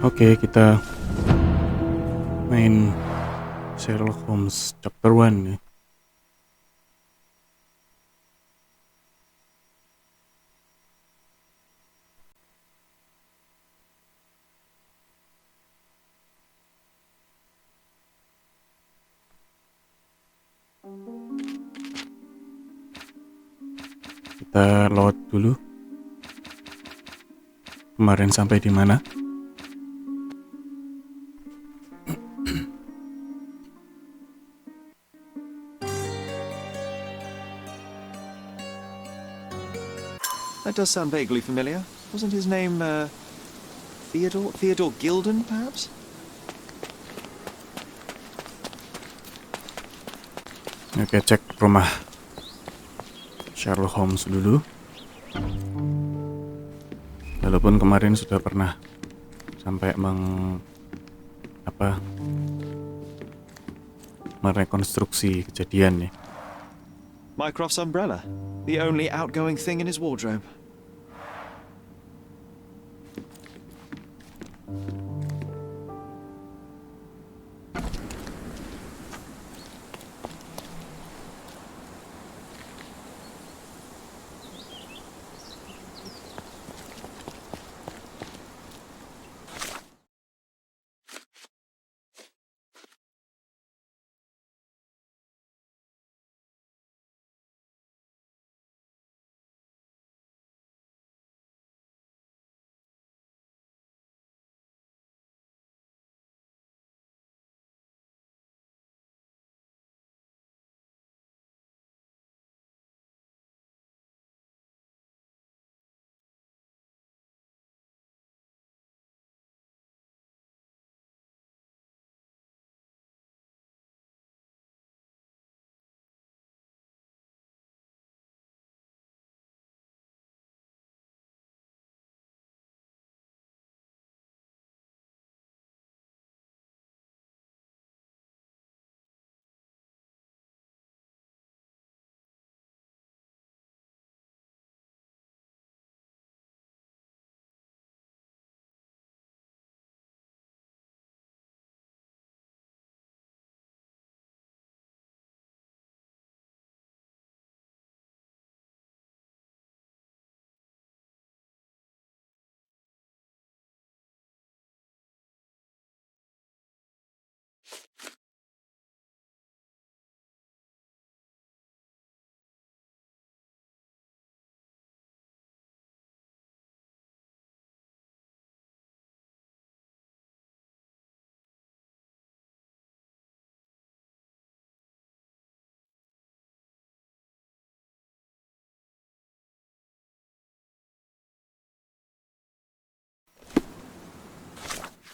Oke, kita main Sherlock Holmes Chapter 1 ya. Kita load dulu. Kemarin sampai di mana? That does sound vaguely familiar. Wasn't his name, Theodore Gilden, perhaps? Oke, cek rumah Sherlock Holmes dulu. Walaupun kemarin sudah pernah sampai merekonstruksi kejadian ya. Mycroft's umbrella, the only outgoing thing in his wardrobe.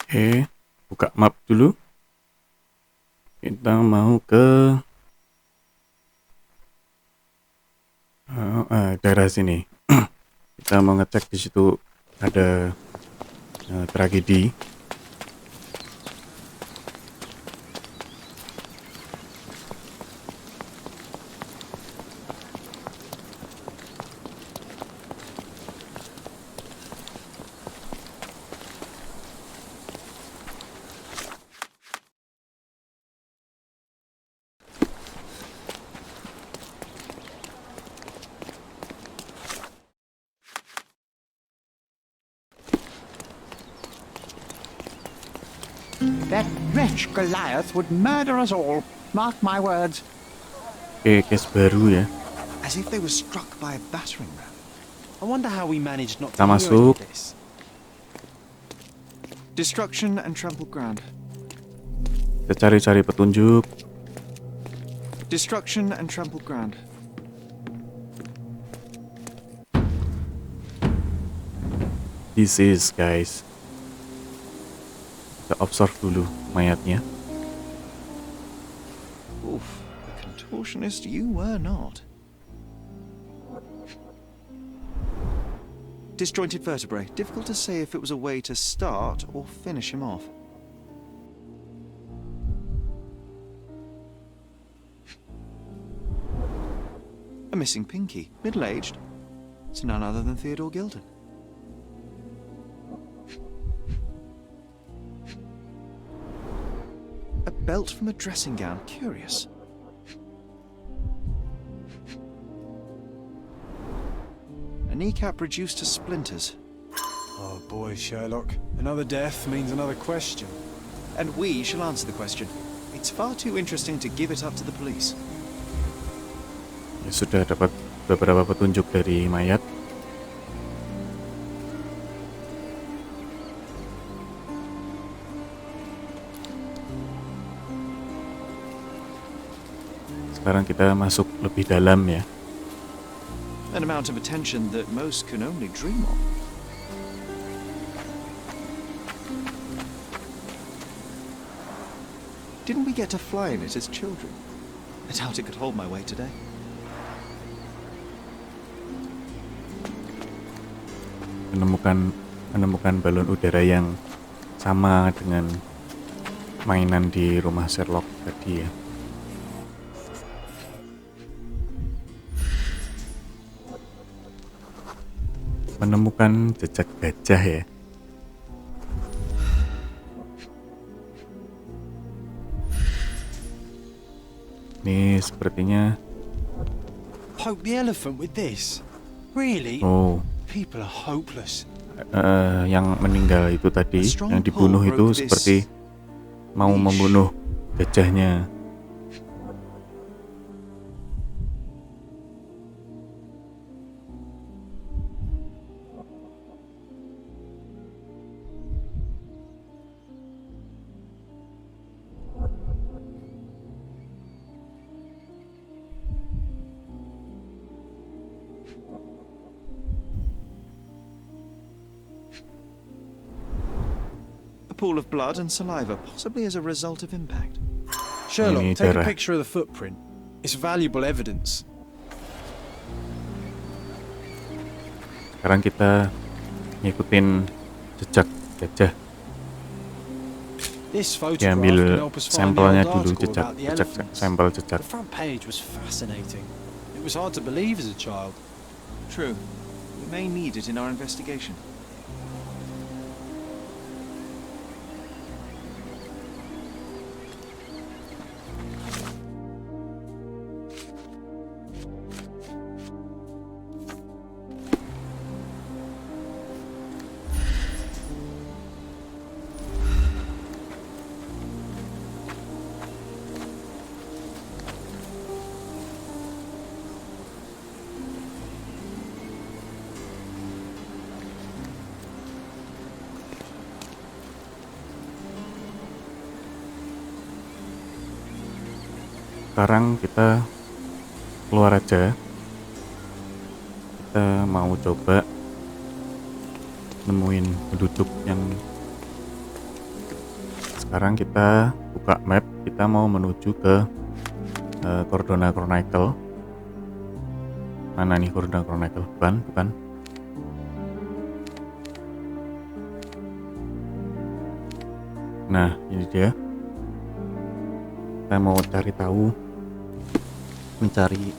Oke, buka map dulu. Kita mau ke daerah sini. Kita mau ngecek di situ ada tragedi. That wretch Goliath would murder us all. Mark my words. Oke, case baru ya. As if they were struck by a battering ram. I wonder how we managed not to Kita hear any masuk. of this. Destruction and trampled ground. Kita cari-cari petunjuk. Destruction and trampled ground. This is, guys. Kita observe dulu mayatnya. Oof, the contortionist you were not. Disjointed vertebrae. Difficult to say if it was a way to start or finish him off. A missing pinky, middle-aged. It's none other than Theodore Gilden. belt from a dressing gown. Curious. A kneecap reduced to splinters. Oh boy, Sherlock. Another death means another question. And we shall answer the question. It's far too interesting to give it up to the police. Ya, sudah dapat beberapa petunjuk dari mayat. Sekarang kita masuk lebih dalam ya. An amount of attention that most can only dream of. Didn't we get to fly in it as children? I doubt it could hold my weight today. Menemukan balon udara yang sama dengan mainan di rumah Sherlock tadi ya. Menemukan jejak gajah ya. Ini sepertinya Poke the elephant with this? Really? People are hopeless. Yang meninggal itu tadi, yang dibunuh itu seperti mau membunuh gajahnya. Pool of blood and saliva, possibly as a result of impact. Sherlock, Ini take a darah. picture of the footprint. It's valuable evidence. Sekarang kita ngikutin jejak gajah. This photograph Diambil can help us find the sampelnya old dulu, article about the elephants. sampel jejak. The front page was fascinating. It was hard to believe as a child. True. We may need it in our investigation. Sekarang kita keluar aja. Kita mau coba nemuin penduduk yang sekarang kita buka map. Kita mau menuju ke Cordona Chronicle. Mana nih Cordona Chronicle? Bukan. Nah, ini dia. Kita mau cari tahu, mencari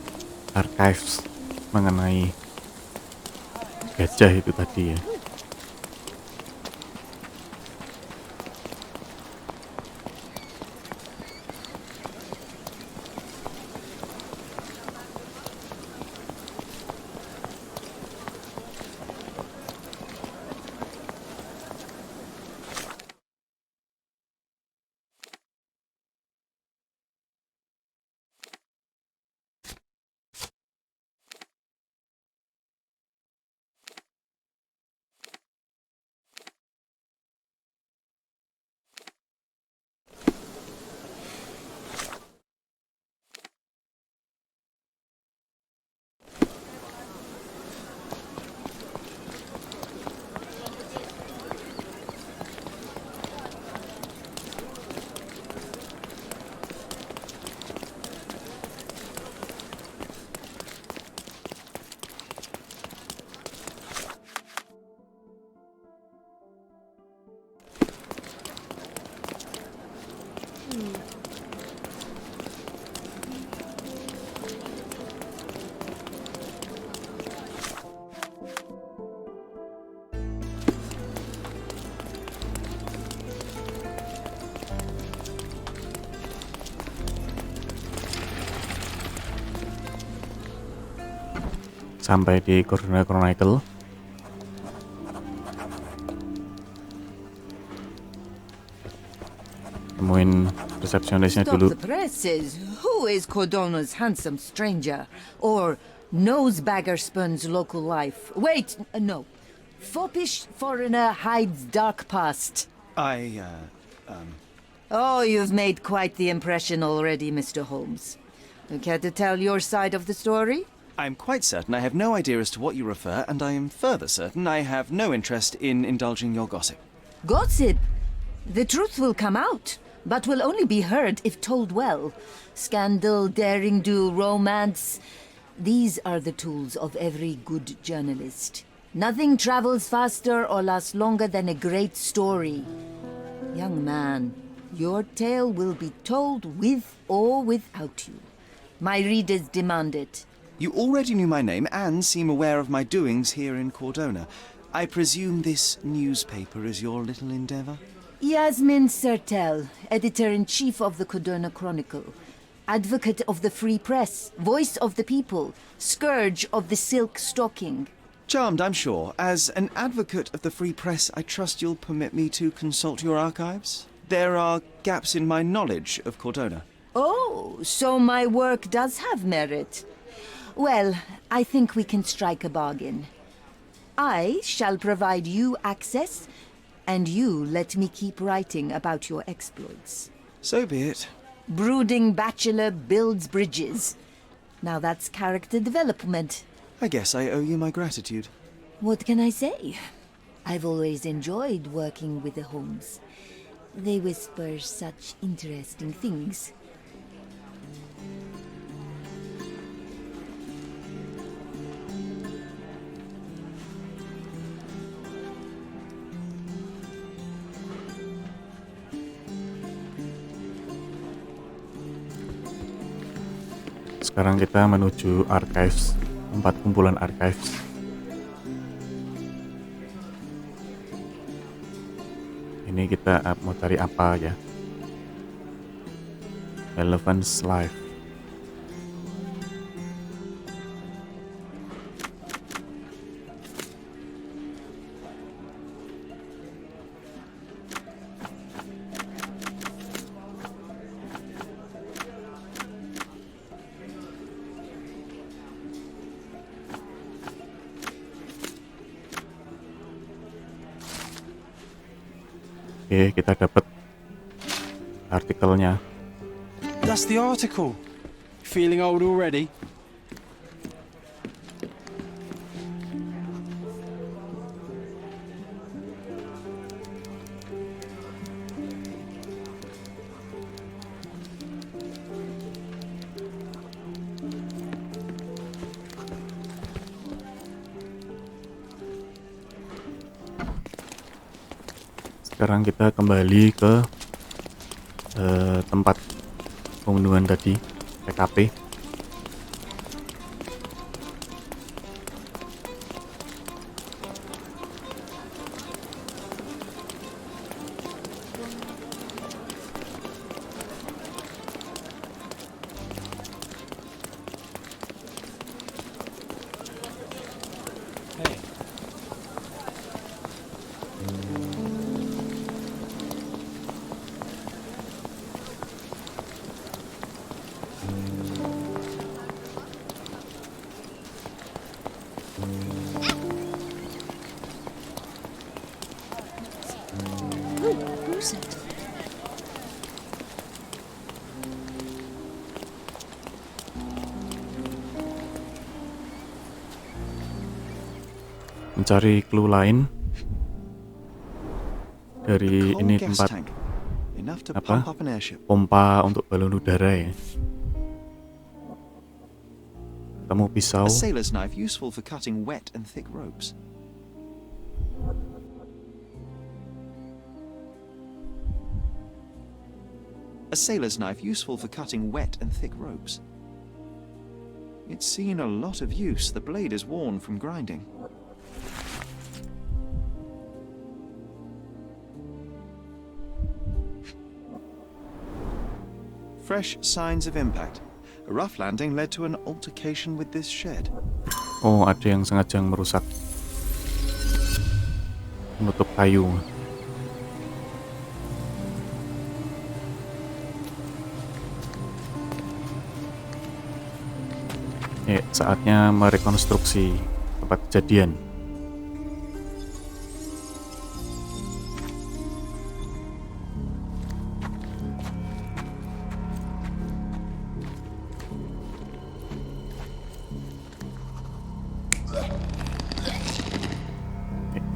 archives mengenai gajah itu tadi ya. sampai di Cordona Chronicle. Temuin resepsionisnya Stop dulu. the presses. Who is Cordona's handsome stranger? Or nosebagger spurns local life? Wait, no. Foppish foreigner hides dark past. Oh, you've made quite the impression already, Mr. Holmes. You care to tell your side of the story? I'm quite certain I have no idea as to what you refer, and I am further certain I have no interest in indulging your gossip. Gossip? The truth will come out, but will only be heard if told well. Scandal, daring-do, romance. These are the tools of every good journalist. Nothing travels faster or lasts longer than a great story. Young man, your tale will be told with or without you. My readers demand it. You already knew my name and seem aware of my doings here in Cordona. I presume this newspaper is your little endeavor? Yasmin Sertel, editor-in-chief of the Cordona Chronicle. Advocate of the free press, voice of the people, scourge of the silk stocking. Charmed, I'm sure. As an advocate of the free press, I trust you'll permit me to consult your archives? There are gaps in my knowledge of Cordona. Oh, so my work does have merit. Well, I think we can strike a bargain. I shall provide you access, and you let me keep writing about your exploits. So be it. Brooding bachelor builds bridges. Now that's character development. I guess I owe you my gratitude. What can I say? I've always enjoyed working with the Holmes. They whisper such interesting things. Sekarang kita menuju archives, tempat kumpulan archives. Ini kita mau cari apa ya? Relevance life. Oke, kita dapat artikelnya. That's the article. Feeling old already? Sekarang kita kembali ke tempat pembunuhan tadi, TKP. Who's it? Mencari clue lain dari Coal ini gas tempat tank. Enough to apa? pump up an airship. Pompa untuk balon udara ya. Ketemu pisau. A sailor's knife useful for cutting wet and thick ropes. A sailor's knife useful for cutting wet and thick ropes. It's seen a lot of use. The blade is worn from grinding. Fresh signs of impact. A rough landing led to an altercation with this shed. Oh, ada yang sengaja merusak, menutup kayu. Saatnya merekonstruksi tempat kejadian.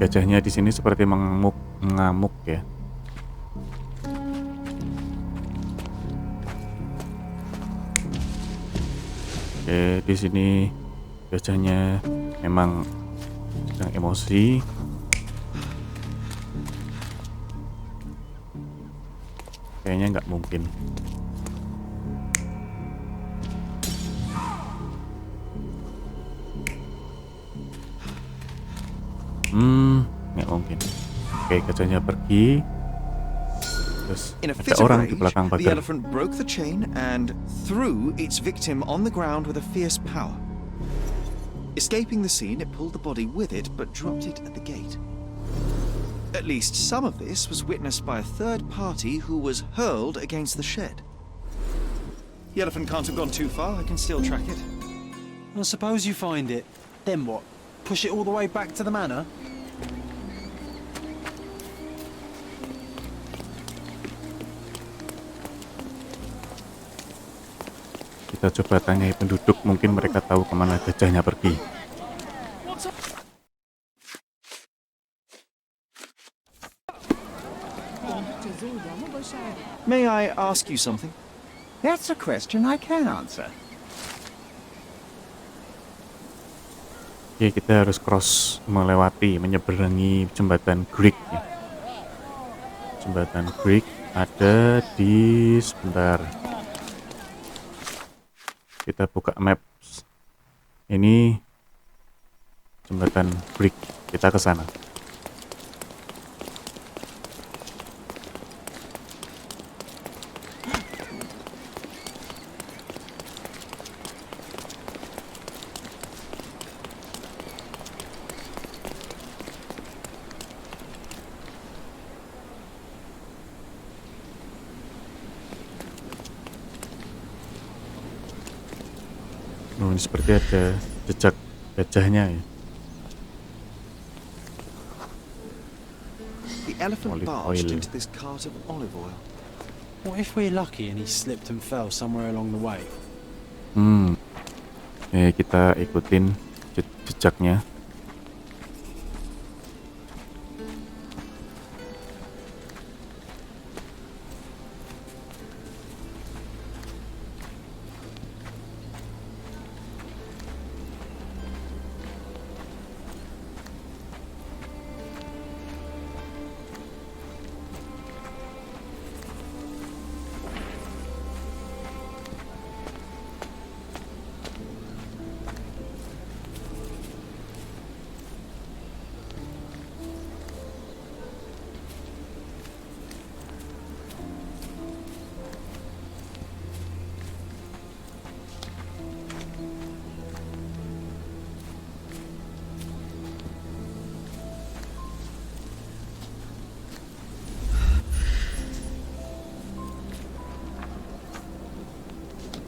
Gajahnya di sini seperti mengamuk ya. Oke, di sini gajahnya memang sedang emosi. Kayaknya nggak mungkin. Nggak mungkin. Oke, gajahnya pergi. Terus In a ada fit of orang di rage, belakang the pagar. elephant broke the chain and threw its victim on the ground with a fierce power. Escaping the scene, it pulled the body with it, but dropped it at the gate. At least some of this was witnessed by a third party who was hurled against the shed. The elephant can't have gone too far. I can still track it. I suppose you find it. Then what? Push it all the way back to the manor? Kita coba tanyai penduduk, mungkin mereka tahu kemana gajahnya pergi. May I ask you something? That's a question I can answer. Oke, kita harus menyeberangi jembatan Greek ya. Jembatan Greek ada di sebentar. Kita buka maps. Ini jembatan Greek. Kita ke sana. Ini seperti ada jejak gajahnya ya. The elephant Olive barged oil. into this cart of olive oil. What if we're lucky and he slipped and fell somewhere along the way? Kita ikutin jejaknya.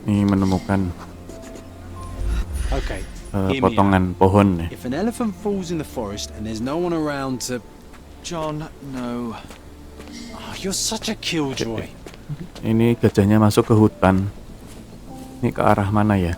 Ini menemukan Okay, hear me out. potongan pohon ya. If an elephant falls in the forest and there's no one around to... John, no. Oh, you're such a killjoy. Ini gajahnya masuk ke hutan. Ini ke arah mana ya?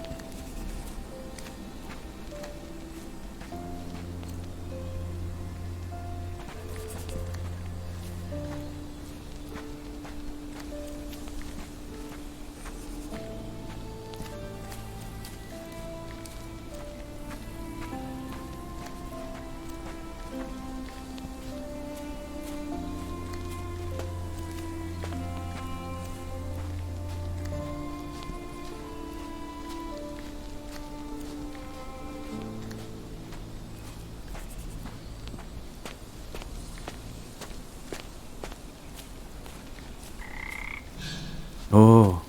Oh,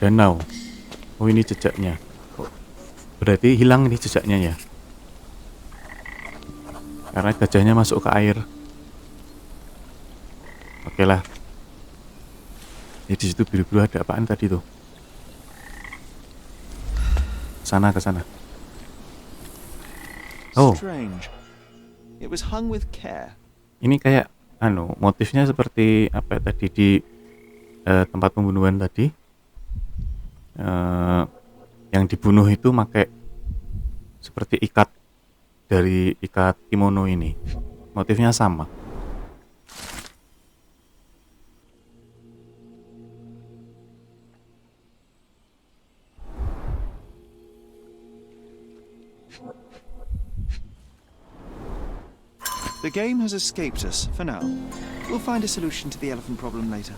danau. Oh, ini jejaknya. Oh, berarti hilang nih jejaknya ya. karena gajahnya masuk ke air. Oke lah. Di situ biru-biru ada apaan tadi tuh? Ke sana. Oh, Strange. It was hung with care. ini kayak motifnya seperti apa ya, tadi di tempat pembunuhan tadi. Yang dibunuh itu pakai seperti ikat kimono ini. Motifnya sama. The game has escaped us for now. We'll find a solution to the elephant problem later.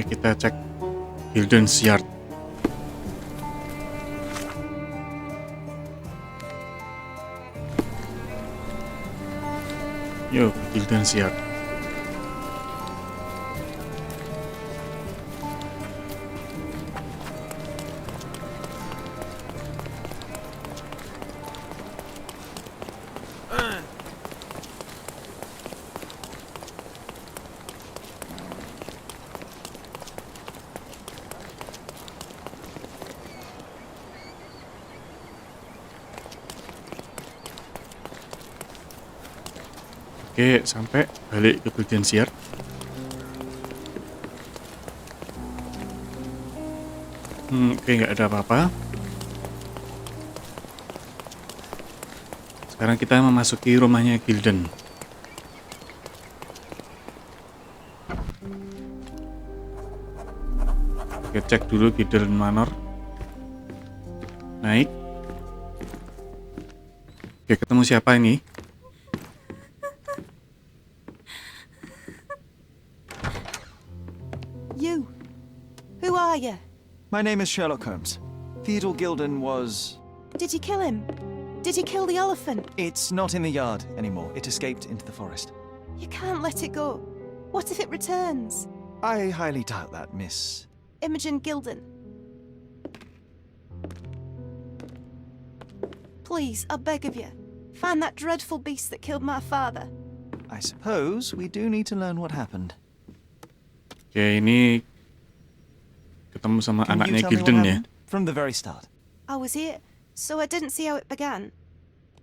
Kita cek Gilden's Yard. Yuk, Gilden's Yard. Oke, sampai balik ke Gilden's Yard. Oke, nggak ada apa-apa. Sekarang kita memasuki rumahnya Gilden. Oke, cek dulu Gilden Manor. Naik. Oke, ketemu siapa ini? You. Who are you? My name is Sherlock Holmes. Theodore Gilden was... Did you kill him? Did you kill the elephant? It's not in the yard anymore. It escaped into the forest. You can't let it go. What if it returns? I highly doubt that, Miss... Imogen Gilden. Please, I beg of you, find that dreadful beast that killed my father. I suppose we do need to learn what happened. Oke, ini ketemu sama Can you anaknya tell me what Gilden ya. happened? From the very start. I was here, so I didn't see how it began.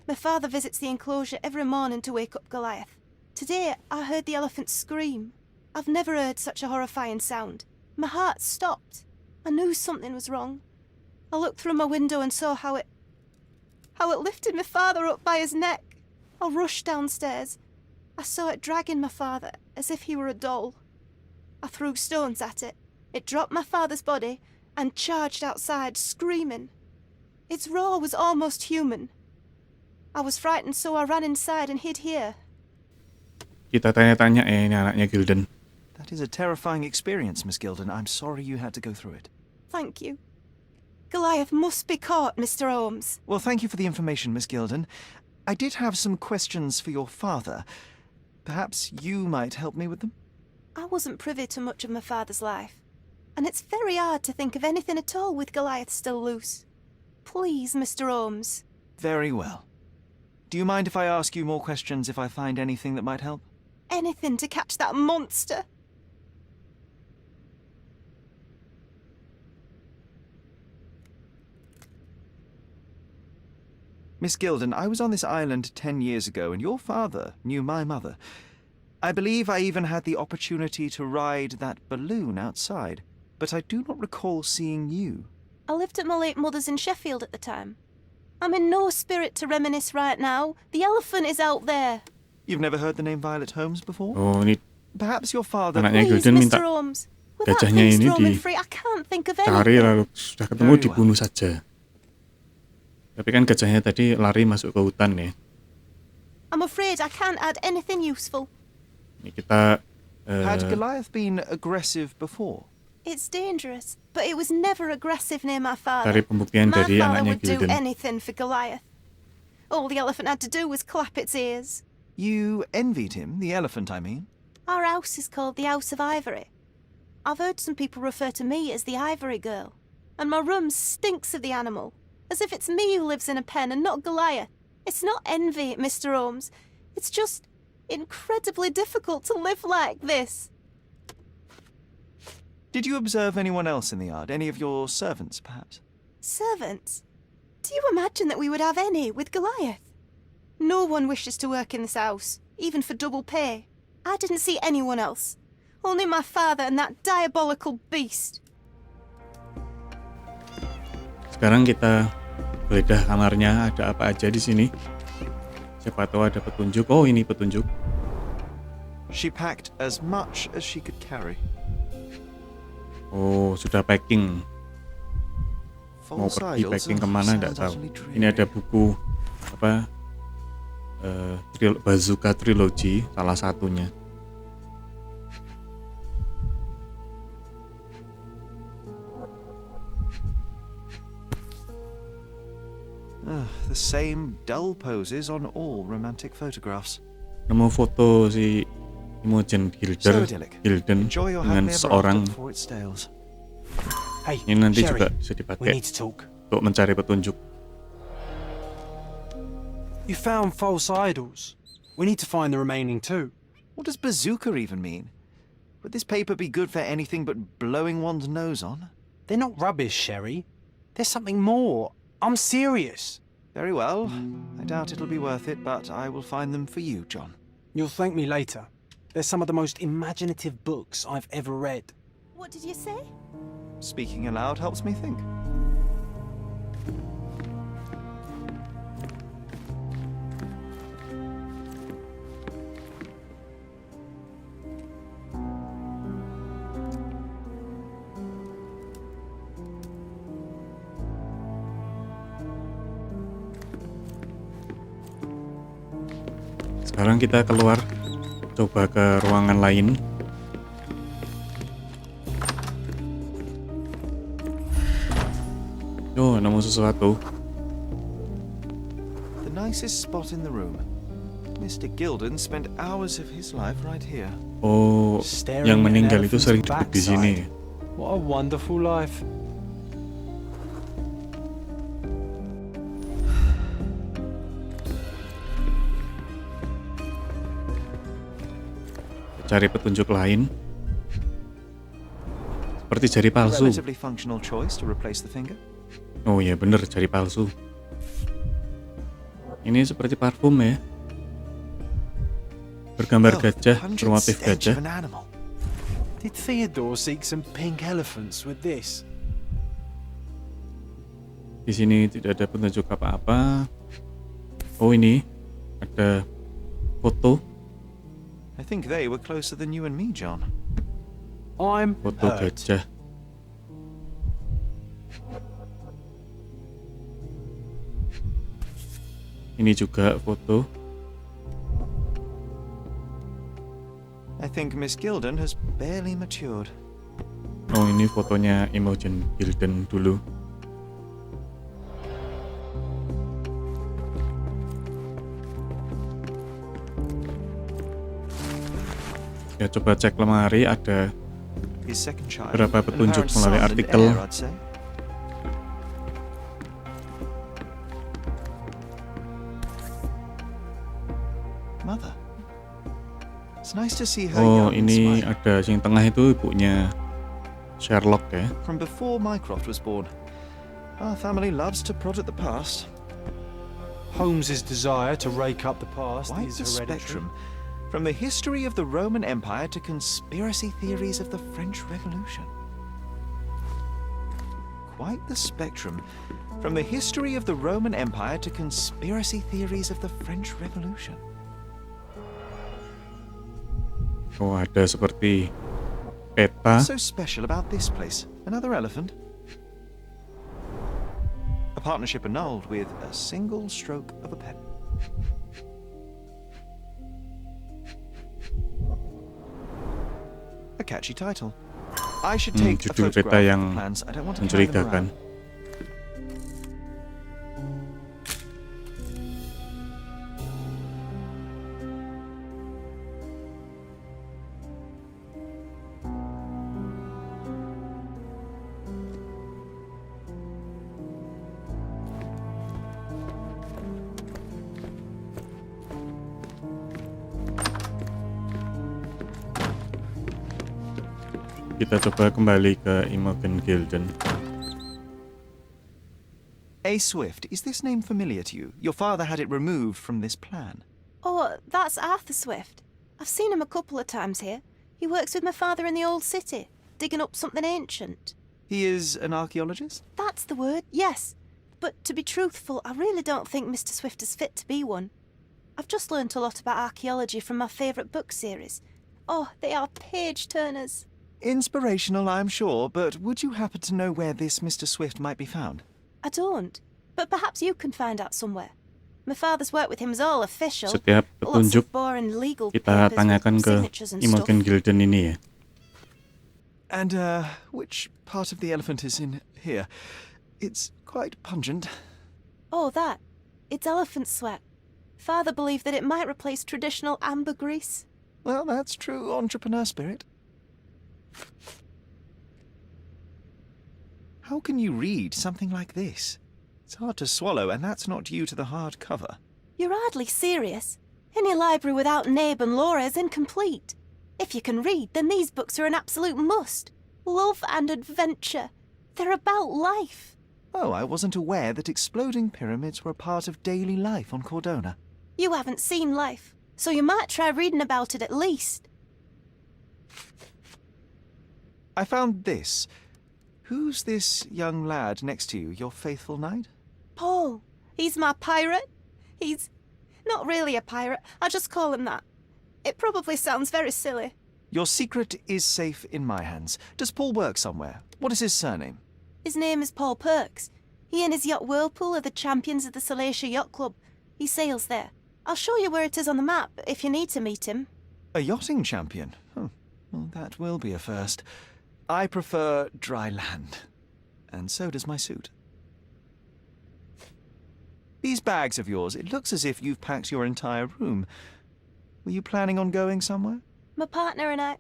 My father visits the enclosure every morning to wake up Goliath. Today, I heard the elephant scream. I've never heard such a horrifying sound. My heart stopped. I knew something was wrong. I looked through my window and saw how it lifted my father up by his neck. I rushed downstairs. I saw it dragging my father as if he were a doll. I threw stones at it. It dropped my father's body and charged outside, screaming. Its roar was almost human. I was frightened, so I ran inside and hid here. Kita tanya-tanya ini anaknya Gilden. That is a terrifying experience, Miss Gilden. I'm sorry you had to go through it. Thank you. Goliath must be caught, Mr. Holmes. Well, thank you for the information, Miss Gilden. I did have some questions for your father. Perhaps you might help me with them? I wasn't privy to much of my father's life, and it's very hard to think of anything at all with Goliath still loose. Please, Mr. Holmes. Very well. Do you mind if I ask you more questions if I find anything that might help? Anything to catch that monster. Miss Gilden, I was on this island 10 years ago, and your father knew my mother. I believe I even had the opportunity to ride that balloon outside, but I do not recall seeing you. I lived at my late mother's in Sheffield at the time. I'm in no spirit to reminisce right now. The elephant is out there. You've never heard the name Violet Holmes before? Oh, ini Perhaps your father... anaknya Please, Gilden minta Mr. Holmes. Without gajahnya things ini roaming free, I can't think of dicari, anything. lalu sudah ketemu Very dibunuh saja. Tapi kan gajahnya tadi lari masuk ke hutan ya. I'm afraid I can't add anything useful. Ini kita Had Goliath been aggressive before? It's dangerous, but it was never aggressive near my father. cari pembuktian My dari father anaknya would do Gilden. anything for Goliath. All the elephant had to do was clap its ears. You envied him, the elephant, I mean? Our house is called the House of Ivory. I've heard some people refer to me as the Ivory Girl, and my room stinks of the animal, as if it's me who lives in a pen and not Goliath. It's not envy, Mr. Holmes. It's just incredibly difficult to live like this. Did you observe anyone else in the yard? Any of your servants, perhaps? Servants? Do you imagine that we would have any with Goliath? No one wishes to work in this house, even for double pay. I didn't see anyone else. Only my father and that diabolical beast. Sekarang kita geledah kamarnya, ada apa aja di sini. Siapa tahu ada petunjuk. Oh, ini petunjuk. She packed as much as she could carry. Oh, sudah packing. Mau pergi packing kemana nggak tahu. Ini ada buku apa? Bazooka Trilogy, salah satunya. The same dull poses on all romantic photographs. Nemu foto si Imogen So idyllic. Gilden Enjoy your dengan happily ever seorang. after before it stales. Hey, Ini nanti Sherry, juga bisa we dipakai need to talk. untuk mencari petunjuk. You found false idols. We need to find the remaining two. What does bazooka even mean? Would this paper be good for anything but blowing one's nose on? They're not rubbish, Sherry. There's something more. I'm serious. Very well. I doubt it'll be worth it, but I will find them for you, John. You'll thank me later. They're some of the most imaginative books I've ever read. What did you say? Speaking aloud helps me think. Sekarang kita keluar, coba ke ruangan lain. Oh, nemu sesuatu. The nicest spot in the room. Mr. Gilden spent hours of his life right here. Oh, Staring yang at an meninggal itu elephant's sering duduk di sini. backside. What a wonderful life. Cari petunjuk lain. Seperti jari A palsu. relatively functional choice to replace the finger. Oh iya bener, jari palsu. Ini seperti parfum ya. Bergambar Oh, gajah, pungent bermotif stench gajah. of an animal. Did Theodore seek some pink elephants with this? Di sini tidak ada petunjuk apa-apa. Oh ini ada foto, I think they were closer than you and me, John. I'm foto hurt. gajah. Ini juga foto. I think Miss Gilden has barely matured. Oh ini fotonya Imogen Gilden dulu. Ya coba cek lemari, ada His second child. berapa an petunjuk apparent melalui son and artikel. heir, I'd say. Mother. It's nice to see her Oh young and ini smiling. ada yang tengah itu ibunya Sherlock ya. From before Mycroft was born. Our family loves to prod at the past. Holmes's desire to rake up the past Quite is the hereditary. spectrum. From the history of the Roman Empire to conspiracy theories of the French Revolution. Quite the spectrum. From the history of the Roman Empire to conspiracy theories of the French Revolution. Oh, ada seperti peta. What's so special about this place? Another elephant? A partnership annulled with a single stroke of a pen. A catchy title. I should take a Judul photograph peta of yang the plans. I don't want to carry them mencurigakan. around. Kita coba kembali ke Imogen Gilden. A. Swift, is this name familiar to you? Your father had it removed from this plan. Oh, that's Arthur Swift. I've seen him a couple of times here. He works with my father in the old city, digging up something ancient. He is an archaeologist? That's the word, yes. But to be truthful, I really don't think Mr. Swift is fit to be one. I've just learnt a lot about archaeology from my favourite book series. Oh, they are page-turners. Inspirational, I'm sure, but would you happen to know where this Mr. Swift might be found? I don't, but perhaps you can find out somewhere. My father's work with him is all official. Setiap Lots petunjuk of boring legal kita papers tanyakan with ke signatures and Imogen stuff. Gilden ini ya. And, which part of the elephant is in here? It's quite pungent. Oh, that. It's elephant sweat. Father believed that it might replace traditional ambergris. Well, that's true entrepreneur spirit. How can you read something like this? It's hard to swallow, and that's not due to the hard cover. You're hardly serious. Any library without Nabe and Laura is incomplete. If you can read, then these books are an absolute must. Love and adventure. They're about life. Oh, I wasn't aware that exploding pyramids were a part of daily life on Cordona. You haven't seen life, so you might try reading about it at least. I found this. Who's this young lad next to you, your faithful knight? Paul. He's my pirate. He's not really a pirate. I just call him that. It probably sounds very silly. Your secret is safe in my hands. Does Paul work somewhere? What is his surname? His name is Paul Perks. He and his yacht Whirlpool are the champions of the Salacia Yacht Club. He sails there. I'll show you where it is on the map if you need to meet him. A yachting champion? Well, that will be a first. I prefer dry land. And so does my suit. These bags of yours, it looks as if you've packed your entire room. Were you planning on going somewhere? My partner and I,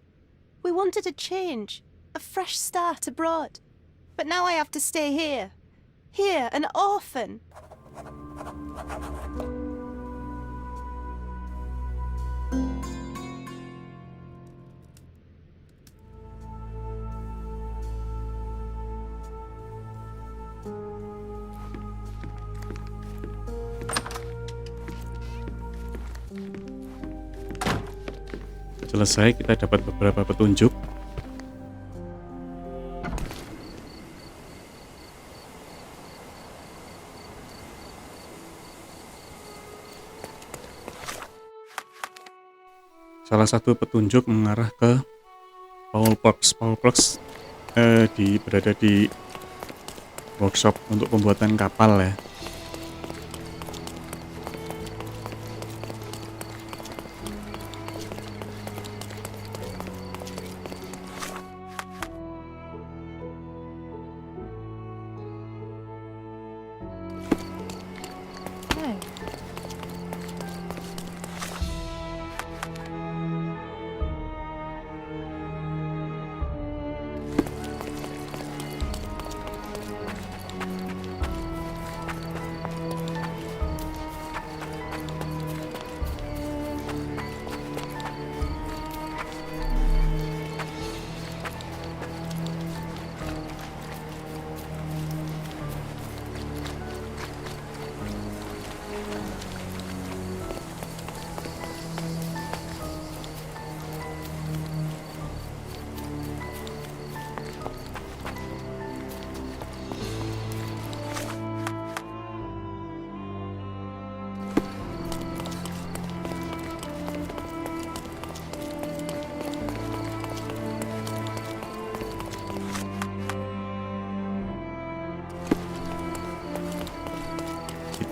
we wanted a change, a fresh start abroad. But now I have to stay here. Here, an orphan. Selesai, kita dapat beberapa petunjuk. Salah satu petunjuk mengarah ke Paul Perks. Paul Perks berada di workshop untuk pembuatan kapal ya.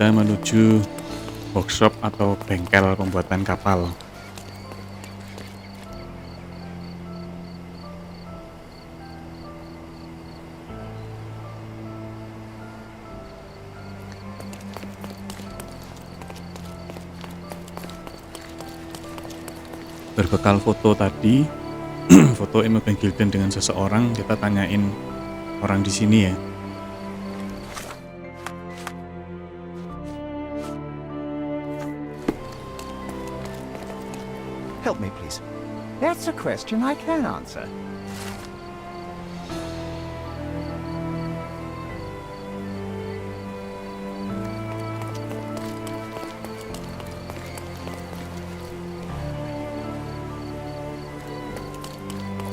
kita menuju workshop atau bengkel pembuatan kapal. Berbekal foto tadi, foto Imogen Gilden dengan seseorang, kita tanyain orang di sini ya. Help me, please. That's a question I can answer.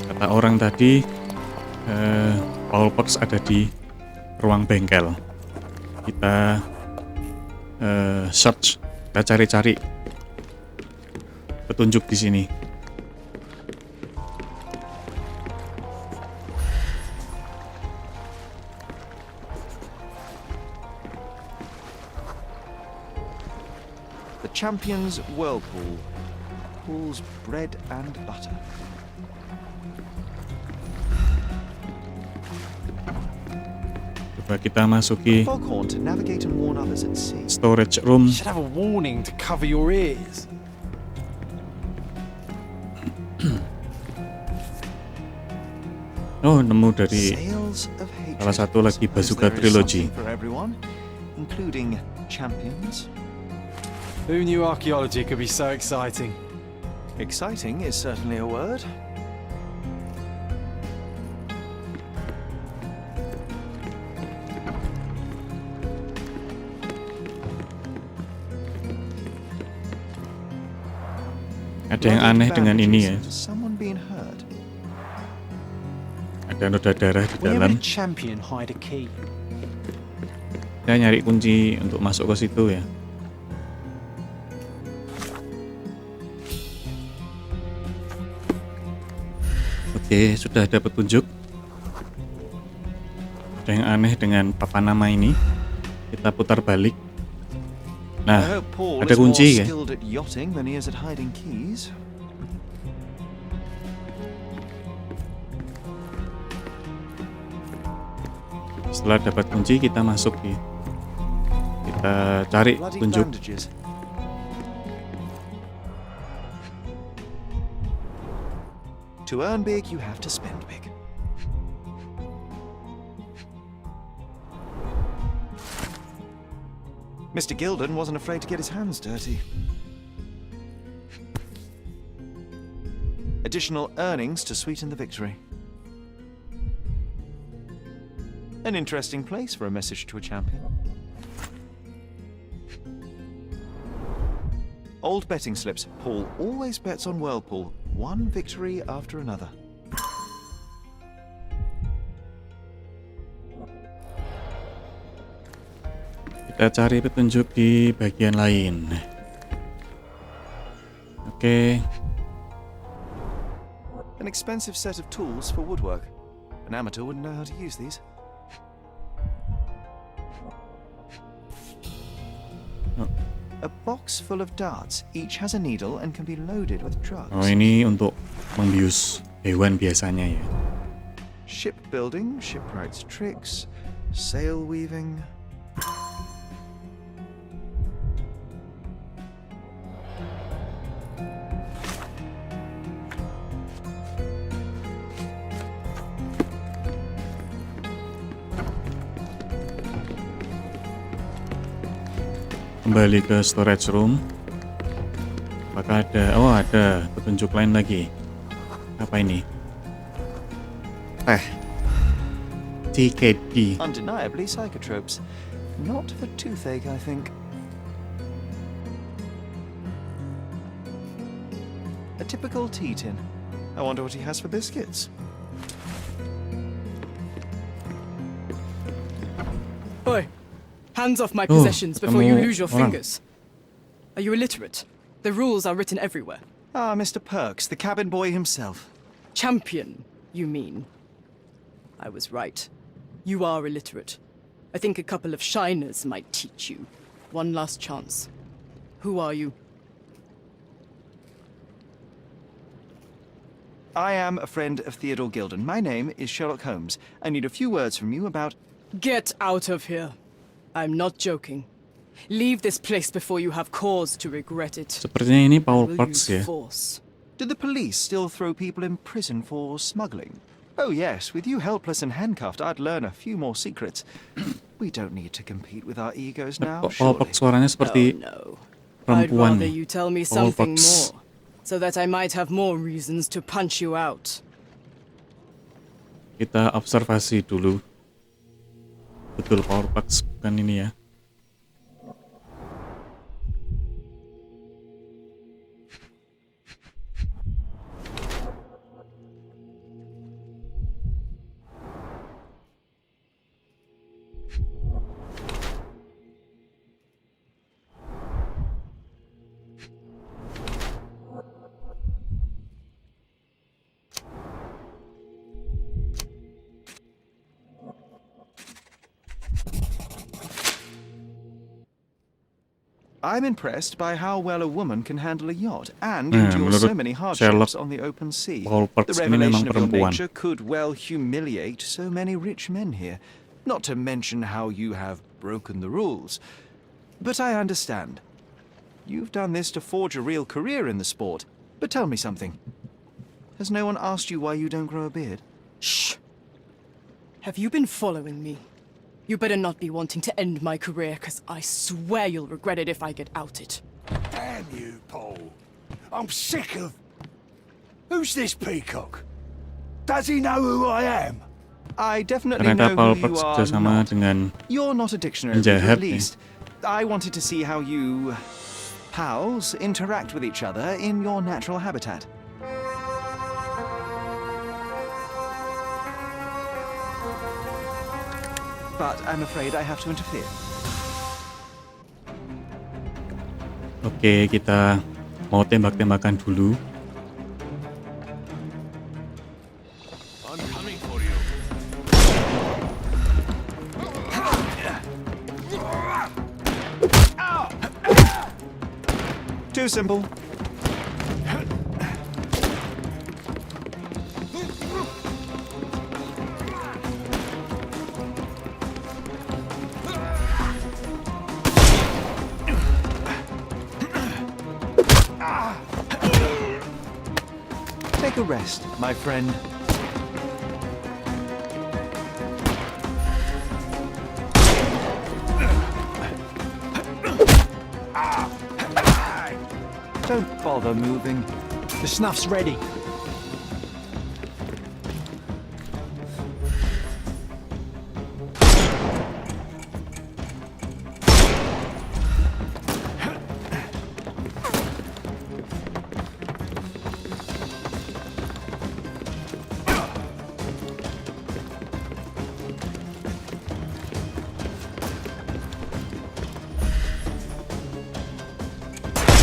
Kata orang tadi, Paul Potts ada di ruang bengkel. Kita search, kita cari-cari petunjuk di sini. The champion's whirlpool pulls bread and butter. Coba kita masuki Foghorn to navigate and warn others at sea. storage room. You should have a warning to cover your ears. Oh, nemu dari Sails of hatred. salah satu lagi Suppose Bazooka there is Trilogy. something for everyone, including champions. Who knew archaeology could be so exciting? Exciting is certainly a word. Ada yang aneh dengan ini ya. Has someone been hurt? Ada noda darah di Where dalam. would a champion hide a key? Kita nyari kunci untuk masuk ke situ ya. Oke, sudah ada petunjuk. Ada yang aneh dengan papan nama ini. Kita putar balik. I Nah, hope Paul ada is more kunci ya. skilled at yachting than he is at hiding keys. Setelah dapat kunci, kita masuk ya. Kita cari Bloody petunjuk. bandages. To earn big, you have to spend big. Mr. Gilden wasn't afraid to get his hands dirty. Additional earnings to sweeten the victory. An interesting place for a message to a champion. Old betting slips. Paul always bets on Whirlpool. One victory after another. Kita cari petunjuk di bagian lain. Oke, An expensive set of tools for woodwork. An amateur wouldn't know how to use these. A box full of darts. Each has a needle and can be loaded with drugs. oh ini untuk membius hewan biasanya ya. Shipbuilding, shipwrights tricks, sail weaving. Kembali ke storage room. Apakah ada? Oh, ada petunjuk lain lagi. Apa ini? TKD. Undeniably psychotropes. Not for toothache, I think. A typical tea tin. I wonder what he has for biscuits. Oi! Hands off my possessions before you ketemu lose your orang. fingers. Are you illiterate? The rules are written everywhere. Ah, Mr. Perks, the cabin boy himself. Champion, you mean? I was right. You are illiterate. I think a couple of shiners might teach you. One last chance. Who are you? I am a friend of Theodore Gilden. My name is Sherlock Holmes. I need a few words from you about... Get out of here. I'm not joking. Leave this place before you have cause to regret it. Sepertinya ini Paul Will Parks use ya. force. Do the police still throw people in prison for smuggling? Oh yes, with you helpless and handcuffed, I'd learn a few more secrets. We don't need to compete with our egos now, Paul surely. Parks suaranya seperti Oh no. I'd perempuan rather nih. you tell me Paul something Parks. more, so that I might have more reasons to punch you out. Kita observasi dulu. Betul Paul Parks bukan ini ya. I'm impressed by how well a woman can handle a yacht and endure menurut so many hardships Sherlock, on the open sea. Paul The Parks ini memang revelation of your perempuan. nature could well humiliate so many rich men here. Not to mention how you have broken the rules. But I understand. You've done this to forge a real career in the sport. But tell me something. Has no one asked you why you don't grow a beard? Shh! Have you been following me? You better not be wanting to end my career, because I swear you'll regret it if I get outed. Damn you, Paul. I'm sick of... Who's this peacock? Does he know who I am? I definitely Ternyata know Paul who you Parks are kerjasama not. dengan You're not a dictionary reader, penjahat at nih. least. I wanted to see how you... pals interact with each other in your natural habitat. But I'm afraid I have to interfere. Oke, kita mau tembak-tembakan dulu. I'm coming for you. Too simple. Take a rest, my friend. Don't bother moving. The snuff's ready.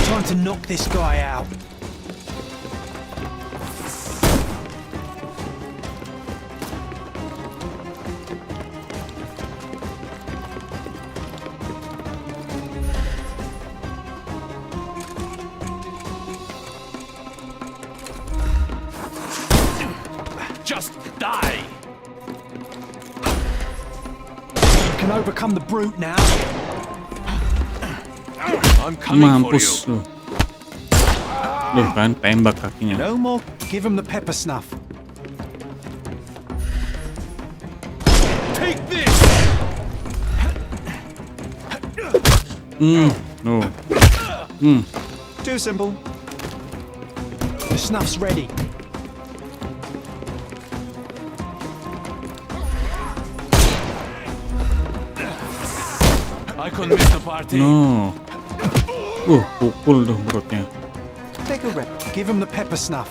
Time to knock this guy out. Just die! You can overcome the brute now. I'm coming for you. Mampus lu. Loh kan, tembak kakinya. No more. Give him the pepper snuff. Take this! No. Too simple. The snuff's ready. I couldn't miss the party. No. Pukul tuh perutnya. Take a rest. Give him the pepper snuff.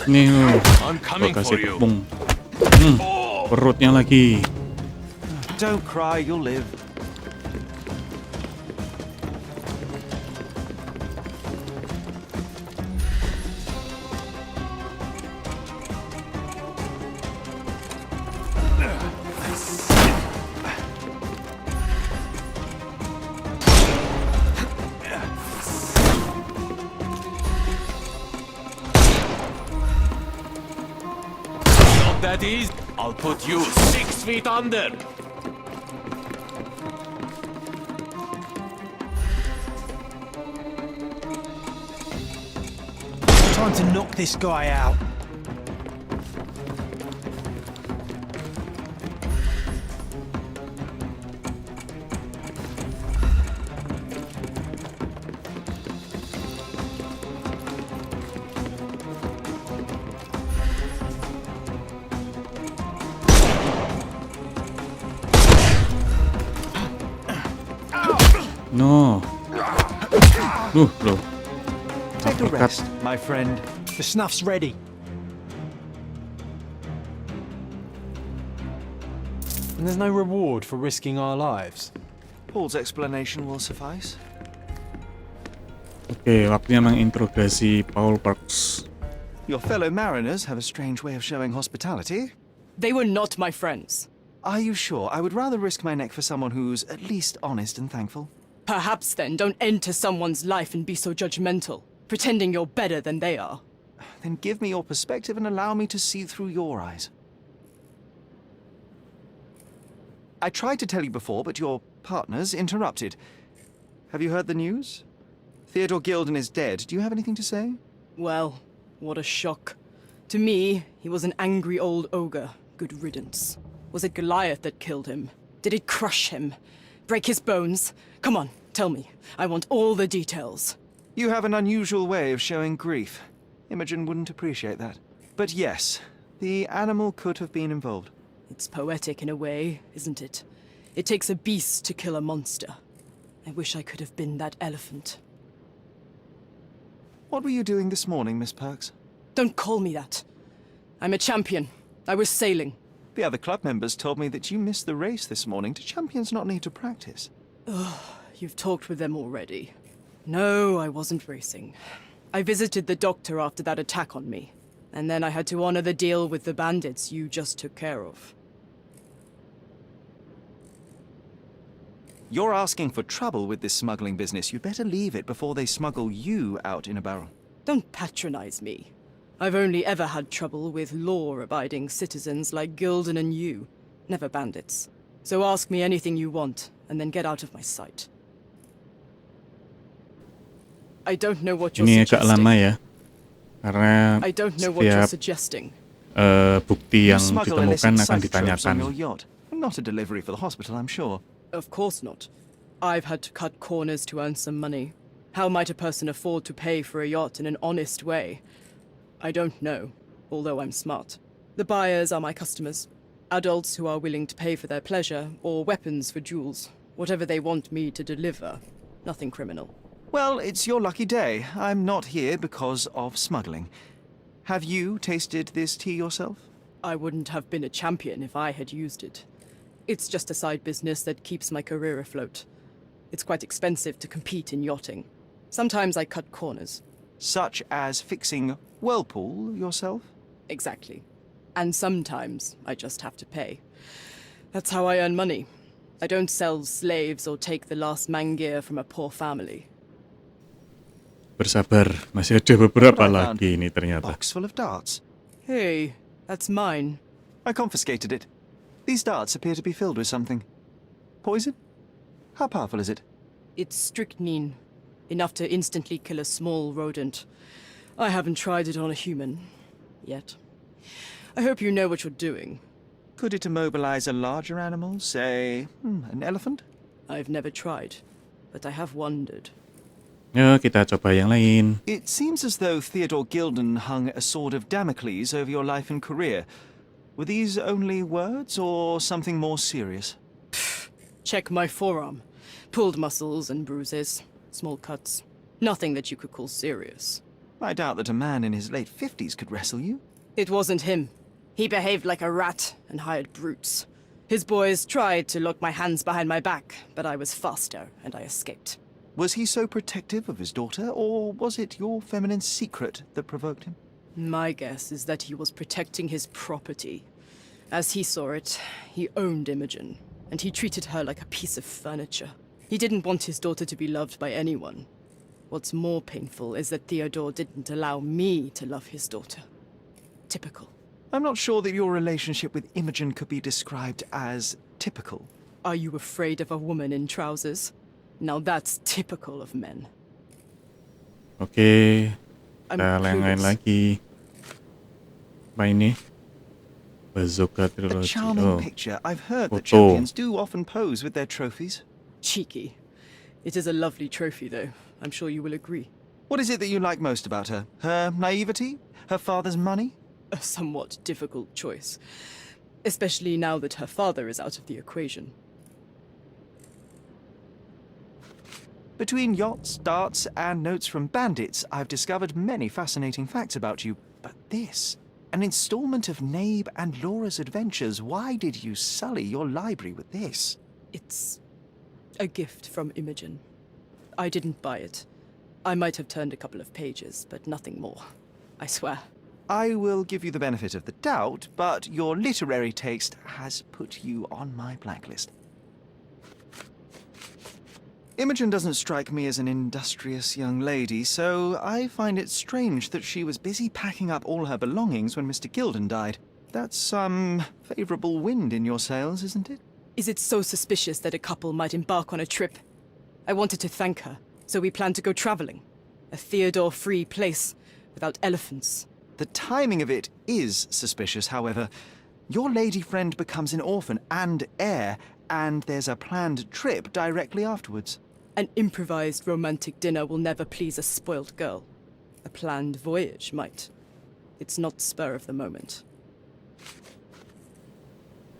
Nih, I'm gua coming for kasih you. tepung. Perutnya lagi. Don't cry, you'll live. Not that easy. I'll put you 6 feet under. Time to knock this guy out. No. Bro. Take a Uppercut. rest, my friend. The snuff's ready. And there's no reward for risking our lives. Paul's explanation will suffice. Oke, waktunya menginterogasi Paul Parks. Your fellow mariners have a strange way of showing hospitality. They were not my friends. Are you sure? I would rather risk my neck for someone who's at least honest and thankful. Perhaps then don't enter someone's life and be so judgmental, pretending you're better than they are. Then give me your perspective and allow me to see through your eyes. I tried to tell you before, but your partners interrupted. Have you heard the news? Theodore Gilden is dead. Do you have anything to say? Well, what a shock. To me, he was an angry old ogre. Good riddance. Was it Goliath that killed him? Did it crush him? Break his bones? Come on, tell me. I want all the details. You have an unusual way of showing grief. Imogen wouldn't appreciate that. But yes, the animal could have been involved. It's poetic in a way, isn't it? It takes a beast to kill a monster. I wish I could have been that elephant. What were you doing this morning, Miss Perks? Don't call me that. I'm a champion. I was sailing. The other club members told me that you missed the race this morning. Do champions not need to practice? You've talked with them already. No, I wasn't racing. I visited the doctor after that attack on me. And then I had to honor the deal with the bandits you just took care of. You're asking for trouble with this smuggling business. You'd better leave it before they smuggle you out in a barrel. Don't patronize me. I've only ever had trouble with law-abiding citizens like Gilden and you, never bandits. So ask me anything you want, and then get out of my sight. I don't know what you're Ini agak suggesting. lama ya, karena I don't know what you're setiap suggesting. You bukti yang smuggle ditemukan illicit akan psychotropes on ditanyakan. your yacht. Not a delivery for the hospital, I'm sure. Of course not. I've had to cut corners to earn some money. How might a person afford to pay for a yacht in an honest way? I don't know, although I'm smart. The buyers are my customers. Adults who are willing to pay for their pleasure, or weapons for jewels. Whatever they want me to deliver. Nothing criminal. Well, it's your lucky day. I'm not here because of smuggling. Have you tasted this tea yourself? I wouldn't have been a champion if I had used it. It's just a side business that keeps my career afloat. It's quite expensive to compete in yachting. Sometimes I cut corners. Such as fixing whirlpool yourself? Exactly. And sometimes I just have to pay. That's how I earn money. I don't sell slaves or take the last mangear from a poor family. Bersabar, masih ada beberapa What I found? lagi ini ternyata. Box full of darts. Hey, that's mine. I confiscated it. These darts appear to be filled with something. Poison? How powerful is it? It's strychnine. Enough to instantly kill a small rodent. I haven't tried it on a human. Yet. I hope you know what you're doing. Could it immobilize a larger animal, say, an elephant? I've never tried, but I have wondered. Yuk kita coba yang lain. It seems as though Theodore Gilden hung a sword of Damocles over your life and career. Were these only words or something more serious? Check my forearm. Pulled muscles and bruises. Small cuts. Nothing that you could call serious. I doubt that a man in his late 50s could wrestle you. It wasn't him. He behaved like a rat and hired brutes. His boys tried to lock my hands behind my back, but I was faster and I escaped. Was he so protective of his daughter, or was it your feminine secret that provoked him? My guess is that he was protecting his property. As he saw it, he owned Imogen, and he treated her like a piece of furniture. He didn't want his daughter to be loved by anyone. What's more painful is that Theodore didn't allow me to love his daughter. Typical. I'm not sure that your relationship with Imogen could be described as typical. Are you afraid of a woman in trousers? Now that's typical of men. Oke, I'm kita lain-lain clueless. lagi. Apa ini? Bazooka A Trilogy. charming picture. I've heard that Photo. champions do often pose with their trophies. Cheeky. It is a lovely trophy, though. I'm sure you will agree. What is it that you like most about her? Her naivety? Her father's money? A somewhat difficult choice. Especially now that her father is out of the equation. Between yachts, darts, and notes from bandits, I've discovered many fascinating facts about you. But this, an installment of Nabe and Laura's adventures. Why did you sully your library with this? It's a gift from Imogen. I didn't buy it. I might have turned a couple of pages, but nothing more. I swear. I will give you the benefit of the doubt, but your literary taste has put you on my blacklist. Imogen doesn't strike me as an industrious young lady, so I find it strange that she was busy packing up all her belongings when Mr. Gilden died. That's some favourable wind in your sails, isn't it? Is it so suspicious that a couple might embark on a trip? I wanted to thank her, so we planned to go traveling. A Theodore-free place, without elephants. The timing of it is suspicious, however. Your lady friend becomes an orphan and heir, and there's a planned trip directly afterwards. An improvised romantic dinner will never please a spoiled girl. A planned voyage might. It's not spur of the moment.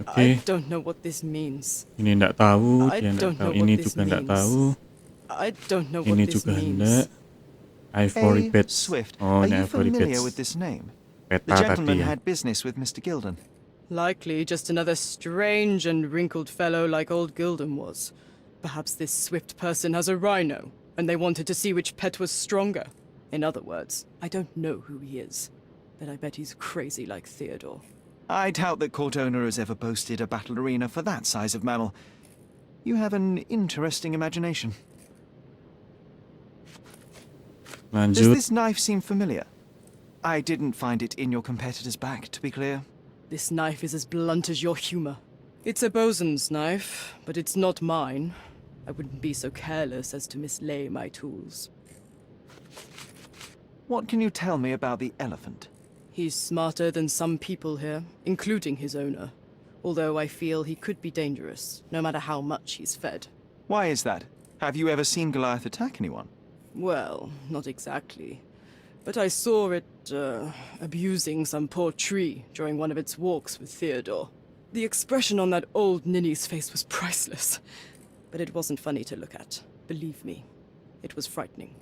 Oke, I don't know what this means. ini nggak tahu, I dia nggak don't tahu, know ini what this juga nggak means. tahu, I don't know what ini this juga means. nggak. Ivory A. Beds. Swift, Oh, are ini you Ivory familiar Beds. with this name? Peta The gentleman tadi ya. had business with Mr. Gilden. Likely just another strange and wrinkled fellow like old Gilden was. Perhaps this Swift person has a rhino, and they wanted to see which pet was stronger. In other words, I don't know who he is, but I bet he's crazy like Theodore. I doubt that court owner has ever boasted a battle arena for that size of mammal. You have an interesting imagination. Does Lanjut. this knife seem familiar? I didn't find it in your competitor's back, to be clear. This knife is as blunt as your humor. It's a bosun's knife, but it's not mine. I wouldn't be so careless as to mislay my tools. What can you tell me about the elephant? He's smarter than some people here, including his owner. Although I feel he could be dangerous, no matter how much he's fed. Why is that? Have you ever seen Goliath attack anyone? Well, not exactly. But I saw it, abusing some poor tree during one of its walks with Theodore. The expression on that old ninny's face was priceless. But it wasn't funny to look at. Believe me, it was frightening.